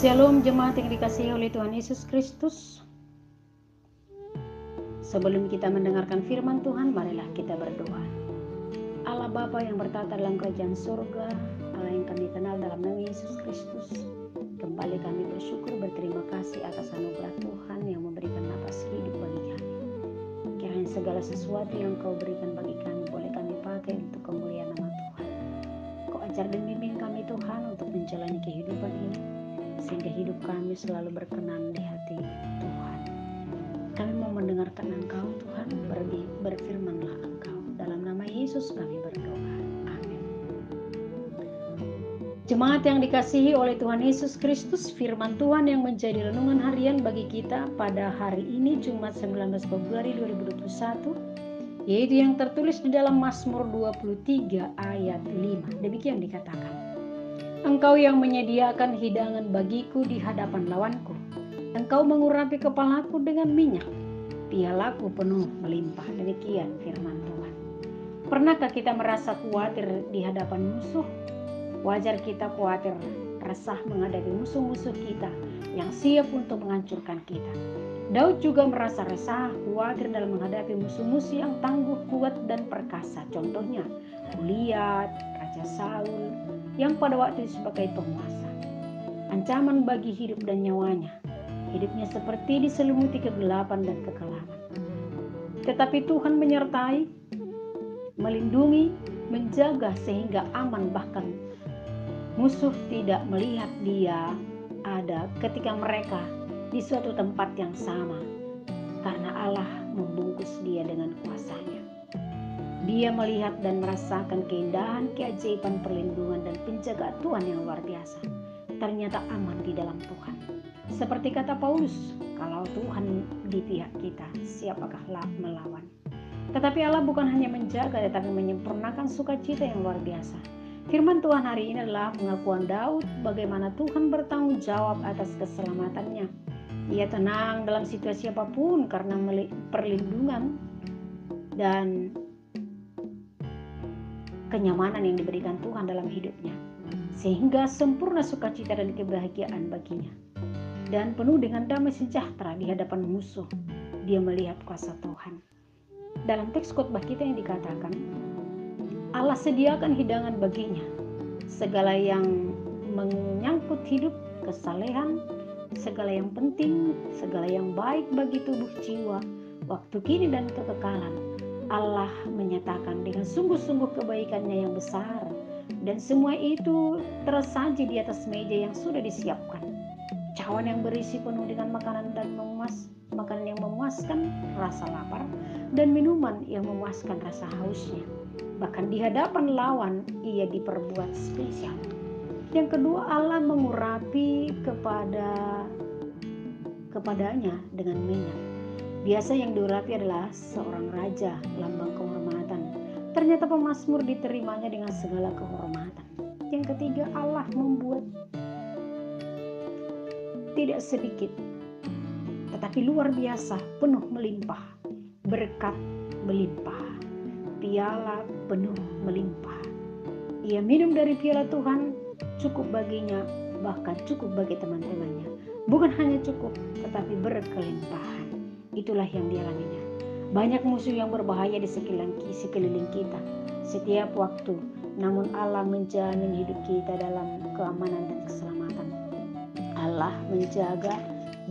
Shalom jemaat yang dikasihi oleh Tuhan Yesus Kristus. Sebelum kita mendengarkan firman Tuhan, marilah kita berdoa. Allah Bapa yang bertata dalam kerajaan surga, Allah yang kami kenal dalam nama Yesus Kristus, kembali kami bersyukur berterima kasih atas anugerah Tuhan yang memberikan napas hidup bagi kami. Kiranya segala sesuatu yang Kau berikan bagi kami boleh kami pakai untuk kemuliaan nama Tuhan. Kau ajar dan bimbing kami Tuhan untuk menjalani kehidupan ini, sehingga hidup kami selalu berkenan di hati Tuhan. Kami mau mendengarkan Engkau Tuhan, berfirmanlah Engkau. Dalam nama Yesus kami berdoa. Amin. Jemaat yang dikasihi oleh Tuhan Yesus Kristus, firman Tuhan yang menjadi renungan harian bagi kita pada hari ini Jumat 19 Februari 2021, yaitu yang tertulis di dalam Mazmur 23 ayat 5. Demikian dikatakan, Engkau yang menyediakan hidangan bagiku di hadapan lawanku. Engkau mengurapi kepalaku dengan minyak. Pialaku penuh melimpah. Demikian firman Tuhan. Pernahkah kita merasa khawatir di hadapan musuh? Wajar kita khawatir, resah menghadapi musuh-musuh kita yang siap untuk menghancurkan kita. Daud juga merasa resah, khawatir dalam menghadapi musuh-musuh yang tangguh, kuat, dan perkasa. Contohnya, Goliat, Raja Saul, yang pada waktu itu sebagai penguasa. Ancaman bagi hidup dan nyawanya. Hidupnya seperti diselimuti kegelapan dan kekelaman. Tetapi Tuhan menyertai, melindungi, menjaga sehingga aman, bahkan musuh tidak melihat dia ada ketika mereka di suatu tempat yang sama, karena Allah membungkus dia dengan kuasa-Nya. Dia melihat dan merasakan keindahan, keajaiban, perlindungan, dan penjagaan Tuhan yang luar biasa. Ternyata aman di dalam Tuhan. Seperti kata Paulus, kalau Tuhan di pihak kita, siapakah melawan? Tetapi Allah bukan hanya menjaga, tetapi menyempurnakan sukacita yang luar biasa. Firman Tuhan hari ini adalah pengakuan Daud bagaimana Tuhan bertanggung jawab atas keselamatannya. Ia tenang dalam situasi apapun karena perlindungan dan kenyamanan yang diberikan Tuhan dalam hidupnya, sehingga sempurna sukacita dan kebahagiaan baginya, dan penuh dengan damai sejahtera di hadapan musuh. Dia melihat kuasa Tuhan. Dalam teks khotbah kita yang dikatakan, Allah sediakan hidangan baginya, segala yang menyangkut hidup, kesalehan, segala yang penting, segala yang baik bagi tubuh jiwa, waktu kini dan kekekalan. Allah menyatakan dengan sungguh-sungguh kebaikannya yang besar, dan semua itu tersaji di atas meja yang sudah disiapkan. Cawan yang berisi penuh dengan makanan yang memuaskan rasa lapar, dan minuman yang memuaskan rasa hausnya. Bahkan di hadapan lawan ia diperbuat spesial. Yang kedua, Allah mengurapi kepadanya dengan minyak. Biasa yang diurapi adalah seorang raja, lambang kehormatan. Ternyata pemazmur diterimanya dengan segala kehormatan. Yang ketiga, Allah membuat tidak sedikit, tetapi luar biasa, penuh melimpah, berkat melimpah, piala penuh melimpah. Ia minum dari piala Tuhan, cukup baginya, bahkan cukup bagi teman-temannya. Bukan hanya cukup, tetapi berkelimpahan. Itulah yang dialaminya. Banyak musuh yang berbahaya di sekeliling kita setiap waktu, namun Allah menjamin hidup kita dalam keamanan dan keselamatan. Allah menjaga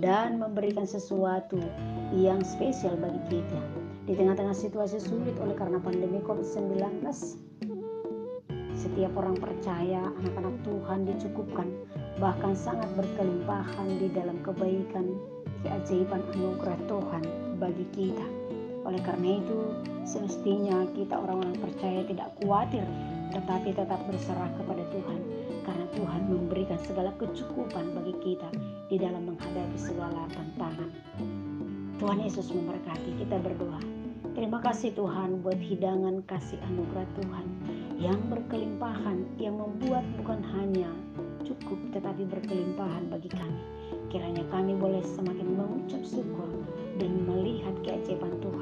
dan memberikan sesuatu yang spesial bagi kita di tengah-tengah situasi sulit oleh karena pandemi COVID-19. Setiap orang percaya, anak-anak Tuhan dicukupkan, bahkan sangat berkelimpahan di dalam kebaikan, keajaiban anugerah Tuhan bagi kita. Oleh karena itu, semestinya kita orang-orang percaya tidak khawatir, tetapi tetap berserah kepada Tuhan, karena Tuhan memberikan segala kecukupan bagi kita di dalam menghadapi segala tantangan. Tuhan Yesus memberkati. Kita berdoa. Terima kasih Tuhan buat hidangan kasih anugerah Tuhan yang berkelimpahan, yang membuat bukan hanya cukup tetapi berkelimpahan bagi kami. Kiranya kami boleh semakin mengucap syukur dan melihat keajaiban Tuhan